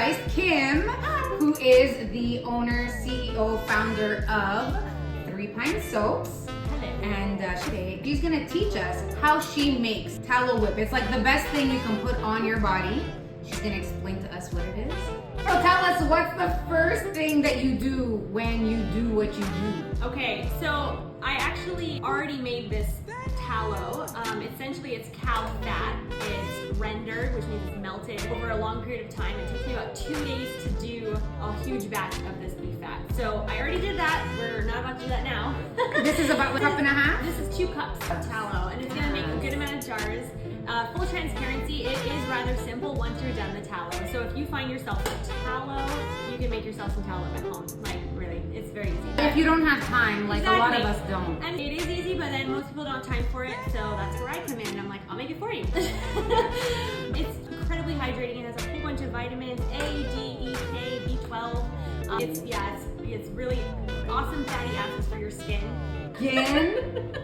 guys Kim, who is the owner, CEO, founder of 3 Pine Soaps. And today she's gonna teach us how she makes tallow whip. It's like the best thing you can put on your body. She's gonna explain to us what it is. So tell us, what's the first thing that you do when you do what you do? Okay, so I actually already made this tallow. Essentially it's cow fat. It's rendered, which means it's melted over a long period of time. It takes me about 2 days to do a huge batch of this beef fat. So I already did that. We're not about to do that now. This is about a cup and a half? This is 2 cups of tallow, and it's gonna make a good amount of jars. Full transparency, it is rather simple once you're done the tallow. So if you find yourself some tallow, you can make yourself some tallow at home. Like, really, it's very easy. If you don't have time, like a lot of us don't. And it is easy, but then most people don't have time for it, so that's where I come in, and I'm like, I'll make it for you. It's incredibly hydrating. It has a whole bunch of vitamins, A, D, E, K, B12. It's really awesome fatty acids for your skin. Again?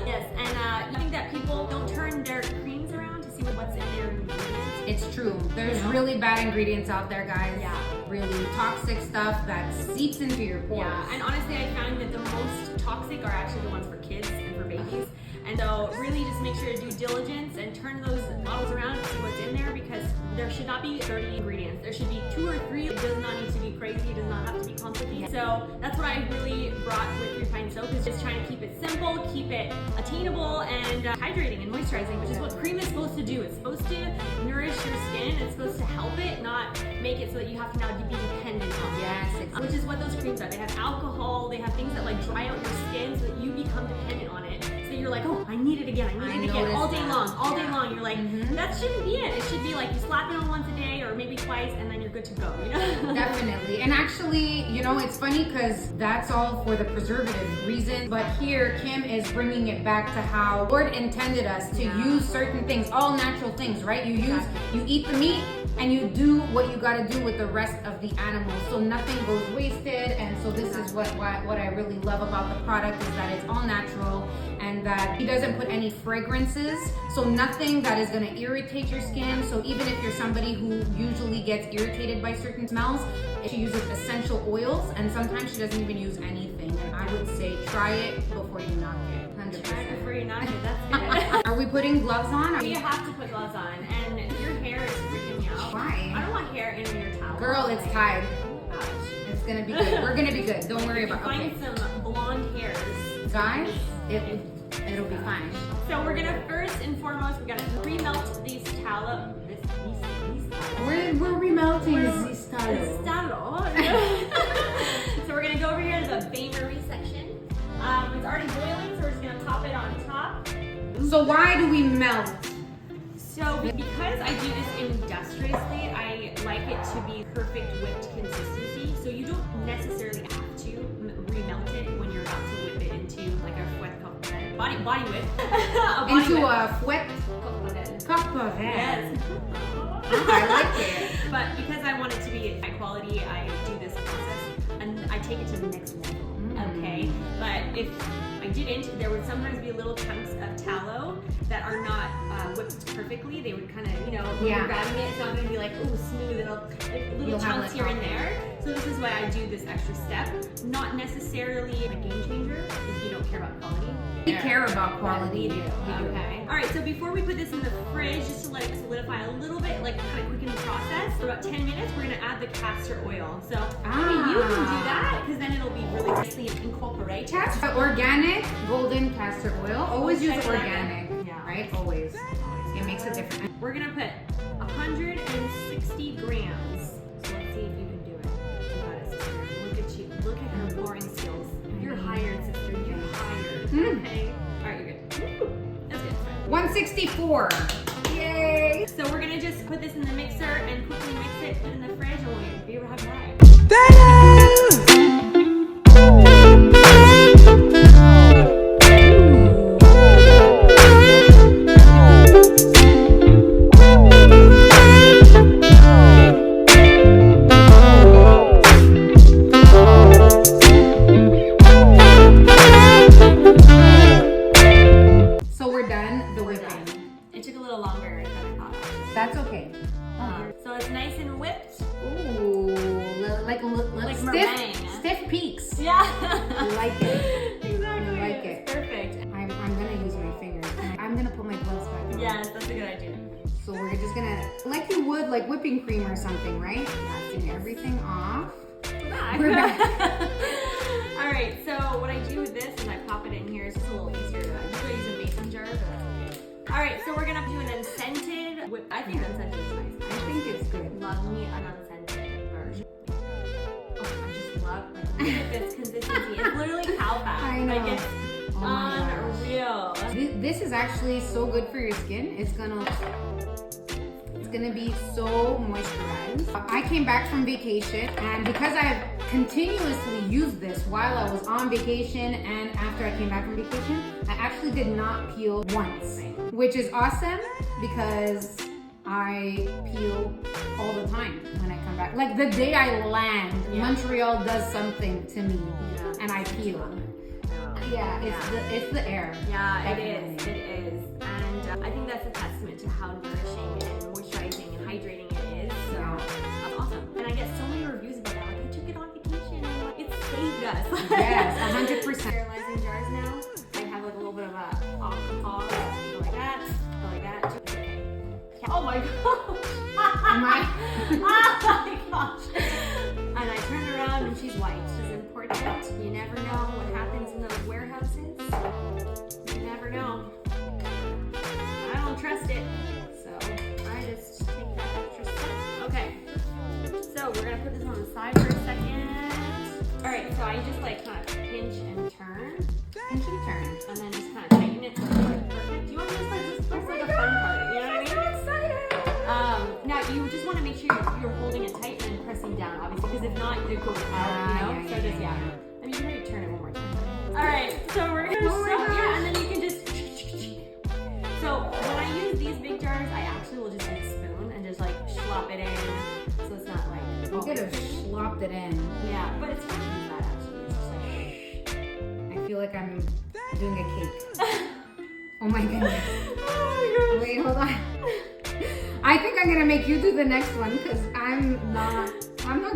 Yes, and I think that people don't turn their creams around to see what's in their ingredients. It's true. There's really bad ingredients out there, guys. Yeah. Really toxic stuff that seeps into your pores. Yeah, and honestly, I found that the most toxic are actually the ones for kids and for babies. And so really just make sure to do diligence and turn those bottles around to see what's in there, because there should not be 30 ingredients. There should be 2 or 3. It does not need to be crazy. It does not have to be complicated. So that's what I really brought with 3 Pine Soap, is just trying to keep it simple, keep it attainable, and hydrating and moisturizing, which is what cream is supposed to do. It's supposed to nourish your skin. It's supposed to help it, not make it so that you have to now be dependent on it. Yes, exactly. Which is what those creams are. They have alcohol. They have things that like dry out your skin so that you become dependent on it. So you're like, oh, I need it again. I need it again all day long. All day long. You're like, that shouldn't be it. It should be like you slap it on once a day or maybe twice, and then you're good to go. You know? Definitely. And actually, you know, it's funny because that's all for the preservative reason. But here, Kim is bringing it back to how Lord intended us to use certain things, all natural things, right? You eat the meat, and you do what you got to do with the rest of the animals, so nothing goes wasted. And so this is what I really love about the product, is that it's all natural, and that he doesn't put any fragrances, so nothing that is going to irritate your skin. So even if you're somebody who usually gets irritated by certain smells, she uses essential oils, and sometimes she doesn't even use anything. And I would say try it before you knock it. 100%. Try it before you knock it. That's good. Are we putting gloves on? You have to put gloves on, and your hair is freaking me out. Why? I don't want hair in your towel. Girl, it's tied. Ouch. It's gonna be good. We're gonna be good. Don't worry about it. Find some blonde hairs. Guys, it'll be fine. So we're gonna first and foremost, we gotta pre-melt these tallow. We're remelting this tallow. So we're gonna go over here to the bain marie section. It's already boiling, so we're just gonna pop it on top. So why do we melt? So because I do this industriously, I like it to be perfect whipped consistency. So you don't necessarily have to remelt it when you're about to whip it into like a fouet body whip. Into a fouet cup. Yes. I like it. But because I want it to be high quality, I do this process and I take it to the next level. Okay, but if I didn't, there would sometimes be little chunks of tallow that are not whipped perfectly. They would kind of, you know, when you're grabbing it, it's not going to be like, oh, smooth. Little chunks here and there. So this is why I do this extra step. Not necessarily a game changer if you don't care about quality. We care about quality. We do. Okay. All right, so before we put this in the fridge, just to let it solidify a little bit, like kind of quicken the process, for about 10 minutes, we're going to add the castor oil. So you can do that, because then it'll be really nicely incorporated. Organic golden castor oil. Always use organic, Yeah. right? Always. It makes a difference. We're going to put 160 grams. So let's see if you can do it. You got it, sister. Look at you. Look at her pouring skills. You're hired, sister. You're hired. Okay. All right, you're good. That's good. 164. Yay! So we're gonna just put this in the mixer and quickly mix it, put it in the fridge, and we'll be right back. So we're done the whipping. It took a little longer than I thought. That's okay. So it's nice and whipped. stiff peaks. Yeah. I like it. Exactly. I like it. Perfect. I'm gonna use my fingers. I'm gonna put my gloves back on. Yes, that's a good idea. So we're just gonna, like you would like whipping cream or something, right? Dusting everything off. We're back. All right, so what I do with this is I pop it in here. It's just a little easier to, I usually use a mason jar, but that's okay. All right, so we're gonna do an unscented whip. I think unscented is nice. I think it's good. Love me an unscented version. Oh, I just love, like, look at this consistency. It's literally cow fat. I know. Like, it's Oh my unreal. This is actually so good for your skin. It's gonna be so moisturized. I came back from vacation, and because I've continuously used this while I was on vacation and after I came back from vacation, I actually did not peel once, which is awesome because I peel all the time when I come back. Like the day I land, Montreal does something to me, and I peel. Yeah, it's the air. Yeah, Definitely. it is. And I think that's a testament to how nourishing and moisturizing and hydrating it is. So that's awesome. And I get so many reviews about that. Like, I took it on vacation and like, it saved us. Yes, 100%. Sterilizing jars now. I have like a little bit of a alcohol. Go like that. Go like that. Oh my gosh. Oh my gosh. And I turned around and she's white. She's important. You never know what happens in those warehouses. You never know. I don't trust it. So I just take that extra step. Okay. So we're gonna put this on the side for a second. Alright, so I just like kind of pinch and turn. Pinch and turn. And then just kind of tighten it so it's like perfect. Do you want to just like this? Looks like a fun part. You know what I mean? I'm so excited. Now you just want to make sure you're holding it tight and then pressing down, obviously, because if not, it goes out, you know? I mean, you might turn it one more time. All right, so we're gonna and then you can just. So when I use these big jars, I actually will just use a spoon and just like slop it in, so it's not like. You could have slopped it in. Yeah, but it's not too bad actually. It's just like. I feel like I'm doing a cake. Oh my goodness. Oh my gosh. Wait, hold on. I think I'm gonna make you do the next one because I'm not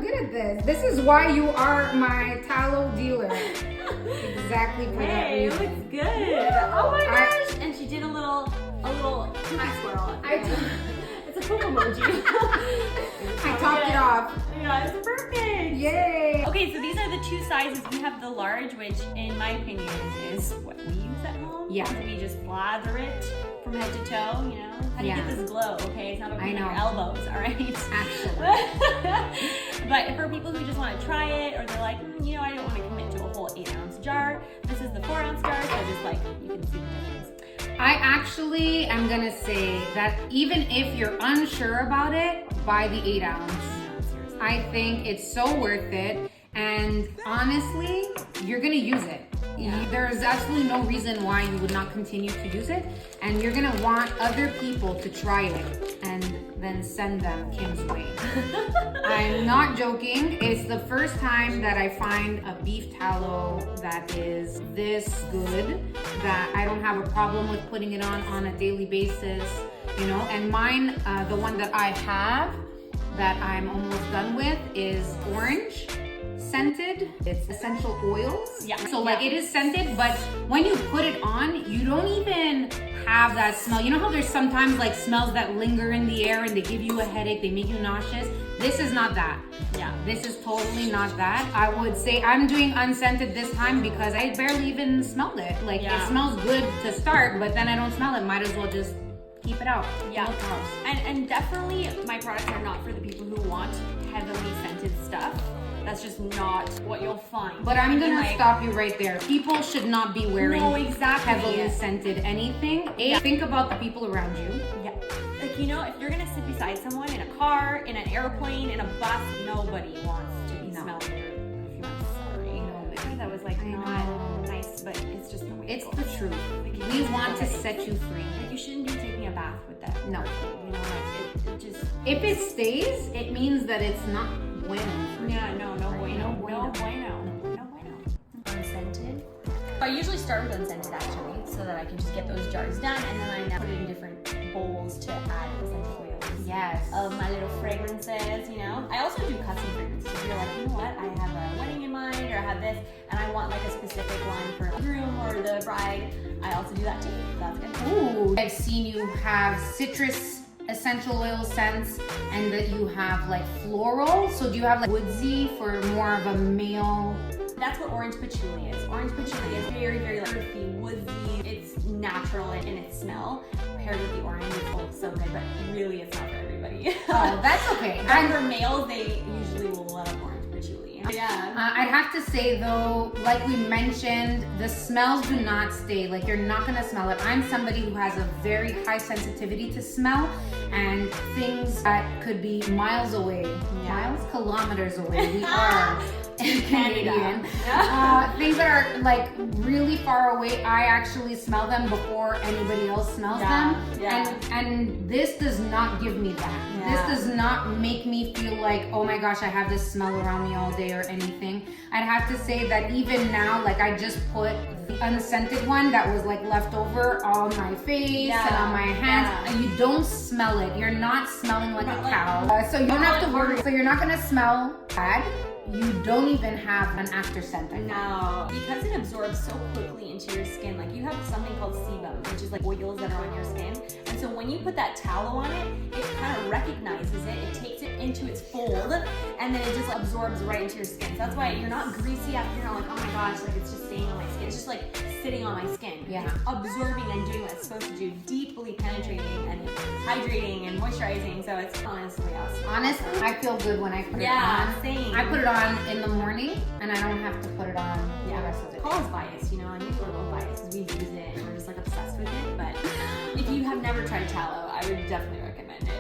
good at this. This is why you are my tallow dealer. Exactly for that Hey, it reason. looks good. Oh my gosh! And she did a little cookie swirl. It's a poop emoji. I topped it off. Yeah, it's perfect. Yay! Okay, so these are the two sizes. We have the large, which in my opinion is what we use at home. Yeah. We just lather it from head to toe, you know? How do you get this glow, okay? It's not about your elbows, all right? Actually. But for people who just want to try it, or they're like, you know, I don't want to commit to a whole 8-ounce jar, this is the 4-ounce jar, so just like, you can see the difference. I actually am gonna say that even if you're unsure about it, buy the 8-ounce. I think it's so worth it, and honestly, you're gonna use it. Yeah. There's absolutely no reason why you would not continue to use it, and you're gonna want other people to try it and then send them Kim's way. I'm not joking. It's the first time that I find a beef tallow that is this good, that I don't have a problem with putting it on a daily basis, you know. And mine, the one that I have that I'm almost done with is orange scented. It's essential oils. Yeah. So like it is scented, but when you put it on, you don't even have that smell. You know how there's sometimes like smells that linger in the air and they give you a headache, they make you nauseous? This is not that. Yeah. This is totally not that. I would say I'm doing unscented this time because I barely even smelled it. Like it smells good to start, but then I don't smell it. Might as well just keep it out. Yeah. And definitely my products are not for the people who want heavily scented stuff. That's just not what you'll find. But I'm gonna stop you right there. People should not be wearing heavily scented anything. Think about the people around you. Yeah. Like, you know, if you're gonna sit beside someone in a car, in an airplane, in a bus, nobody wants to be smelling your perfume. I'm sorry. No, I think that was like not nice, but it's just the way it's the truth. Like, we want to set you free. Like, you shouldn't be taking a bath with that. No. You know, like it just. If it stays, it means that it's not bueno. Yeah, no bueno. Unscented. I usually start with unscented actually, so that I can just get those jars done, and then I now put it in different bowls to add essential oils. Yes. of my little fragrances, you know. I also do custom fragrances. If you're like, you know what, I have a wedding in mind, or I have this, and I want like a specific one for the groom or the bride, I also do that too. That's good. Ooh. I've seen you have citrus essential oil scents, and that you have like floral. So do you have like woodsy for more of a male? That's what orange patchouli is. Orange patchouli is very, very like, earthy, woodsy. It's natural in its smell. Paired with the orange, it's so good, but really it's not for everybody. Oh, that's okay. And for males, they usually will love orange patchouli. Yeah. I'd have to say though, like we mentioned, the smells do not stay. Like you're not gonna smell it. I'm somebody who has a very high sensitivity to smell, and things that could be miles away, kilometers away. We are Canadian. Things that are like really far away, I actually smell them before anybody else smells them. Yeah. And this does not give me that. This does not make me feel like, oh my gosh, I have this smell around me all day or anything. I'd have to say that even now, like I just put the unscented one that was like left over on my face and on my hands, and you don't smell it. You're not smelling like a cow. So you don't have to worry. So you're not gonna smell bad. You don't even have an after scent. No, because it absorbs so quickly into your skin. Like you have something called sebum, which is like oils that are on your skin. And so when you put that tallow on it, it kind of recognizes it. It takes it into its fold, and then it just absorbs right into your skin. So that's why you're not greasy after. You're not like, oh my gosh, like it's just staying on my skin. It's just like sitting on my skin. Yeah. It's absorbing and doing what it's supposed to do, deeply penetrating and hydrating and moisturizing. So it's honestly awesome. Honestly, I feel good when I put it on. Yeah, same. I put it on in the morning, and I don't have to put it on the rest of the day. Paul's biased, you know, and we're a little biased because we use it and we're just like obsessed with it. But if you have never tried tallow, I would definitely recommend it.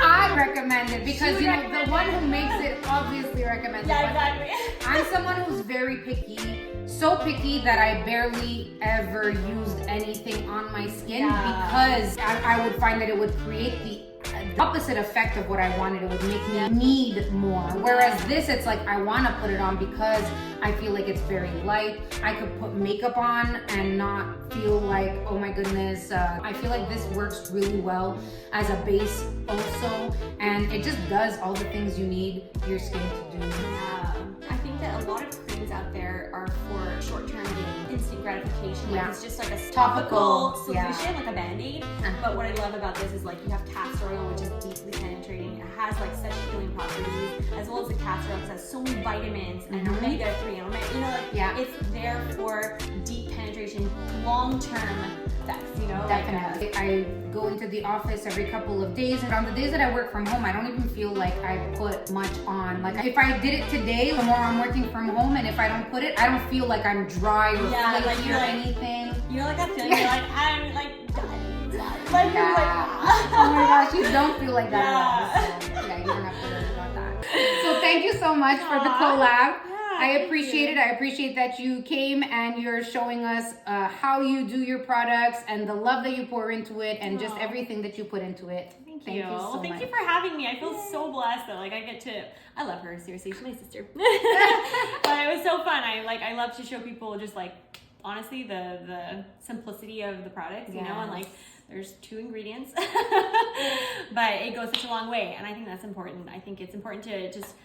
I recommend it because you know the one who makes it obviously recommends it. Yeah, exactly. I'm someone who's very picky, so picky that I barely ever used anything on my skin because I would find that it would create the opposite effect of what I wanted. It would make me need more. Whereas this, it's like I want to put it on because I feel like it's very light. I could put makeup on and not feel like, oh my goodness. I feel like this works really well as a base also, and it just does all the things you need your skin to do. I think that a lot of creams out there are for short-term gain, instant gratification. Like it's just like a topical solution, like a band-aid. But what I love about this is like you have castor oil, which is deeply penetrating. It has like such healing properties, as well as the castor oil, because it has so many vitamins and omega-3 and omega, you know, like it's there for deep penetration, long-term effects, you know. Definitely. I go into the office every couple of days, and on the days that I work from home, I don't even feel like I put much on. Like if I did it today, the more I'm working from home, and if I don't put it, I don't feel like I'm dry or flaky or anything. You know, like that feeling, you're like, I'm like dying. Like, oh my gosh, you don't feel like that at all. So, yeah, you don't have to worry about that. So thank you so much for the collab. I appreciate it. I appreciate that you came and you're showing us how you do your products and the love that you pour into it and just everything that you put into it. Thank you so much. Thank you for having me. I feel so blessed that like I love her, seriously. She's my sister. But it was so fun. I love to show people just like honestly the simplicity of the products, you know, and like there's 2 ingredients, but it goes such a long way, and I think that's important. I think it's important to just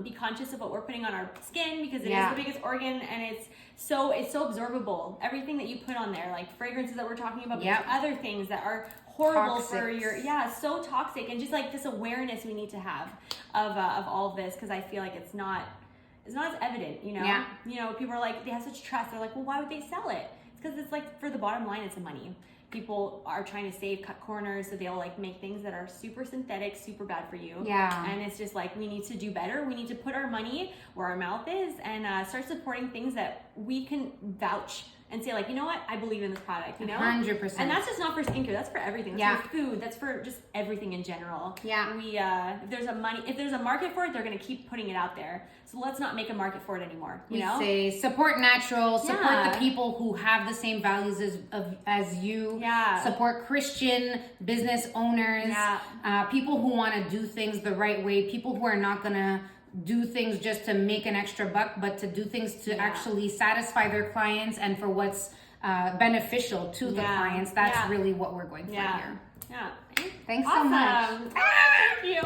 be conscious of what we're putting on our skin because it is the biggest organ, and it's so absorbable. Everything that you put on there, like fragrances that we're talking about, but other things that are horrible for your so toxic, and just like this awareness we need to have of all of this, because I feel like it's not as evident, you know. You know, people are like, they have such trust, they're like, well, why would they sell it? It's because it's like, for the bottom line, it's the money. People are trying to cut corners, so they'll like make things that are super synthetic, super bad for you. And it's just like, we need to do better. We need to put our money where our mouth is and start supporting things that we can vouch and say like, you know what, I believe in this product, you know? 100%. And that's just not for skincare, that's for everything. That's for food, that's for just everything in general. We if there's a market for it, they're gonna keep putting it out there. So let's not make a market for it anymore. You know? Say support natural, support the people who have the same values as you. Support Christian business owners, people who want to do things the right way, people who are not gonna do things just to make an extra buck, but to do things to actually satisfy their clients and for what's beneficial to the clients. That's really what we're going for here. Yeah. Thanks so much. Awesome. Thank you.